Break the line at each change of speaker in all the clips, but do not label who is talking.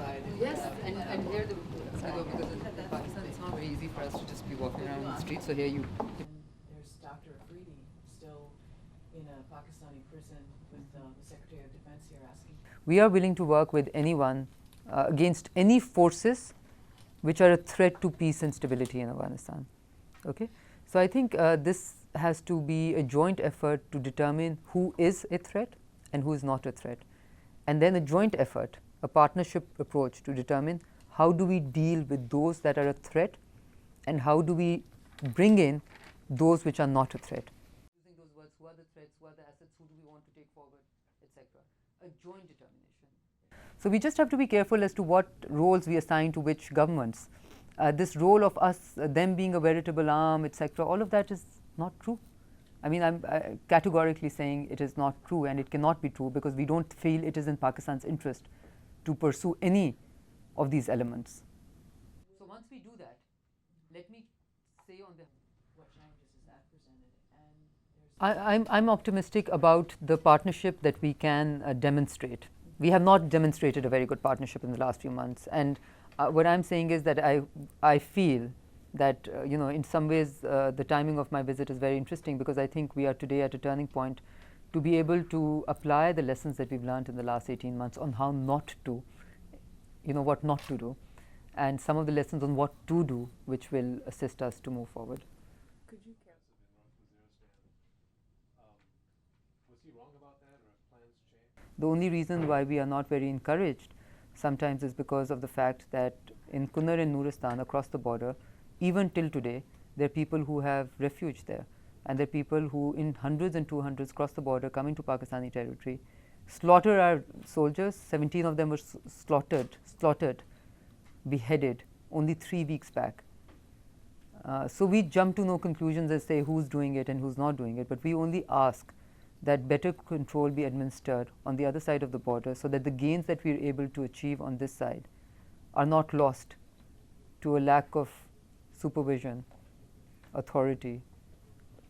justified. Yes, and here because in Pakistan it's not very easy for us to just be walking around the streets. So here you.
There's Dr. Afridi still in a Pakistani prison with the Secretary of Defense here asking.
We are willing to work with anyone against any forces which are a threat to peace and stability in Afghanistan. Okay, so I think this has to be a joint effort to determine who is a threat and who is not a threat, and then a joint effort, a partnership approach to determine how do we deal with those that are a threat and how do we bring in those which are not a threat. Using those words, who are the threats, who are the assets, who do we want to take forward, etc. A joint determination. So we just have to be careful as to what roles we assign to which governments. This role of us, them being a veritable arm, etc., all of that is not true. I mean, I'm categorically saying it is not true, and it cannot be true because we don't feel it is in Pakistan's interest to pursue any of these elements. So once we do that, let me say on the
what challenges is that presented, and
I'm optimistic about the partnership that we can demonstrate. We have not demonstrated a very good partnership in the last few months, and what I'm saying is that I feel that in some ways the timing of my visit is very interesting because I think we are today at a turning point to be able to apply the lessons that we've learned in the last 18 months on how not to, what not to do, and some of the lessons on what to do, which will assist us to move forward.
Could you cancel in North Waziristan? Was he wrong about that, or have plans changed?
The only reason why we are not very encouraged sometimes is because of the fact that in Kunar and Nuristan across the border, even till today, there are people who have refuge there, and there are people who in hundreds and 200s cross the border, come into Pakistani territory, slaughter our soldiers. 17 of them were slaughtered, beheaded only 3 weeks back. So we jump to no conclusions and say who's doing it and who's not doing it, but we only ask that better control be administered on the other side of the border so that the gains that we are able to achieve on this side are not lost to a lack of supervision, authority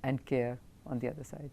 and care on the other side.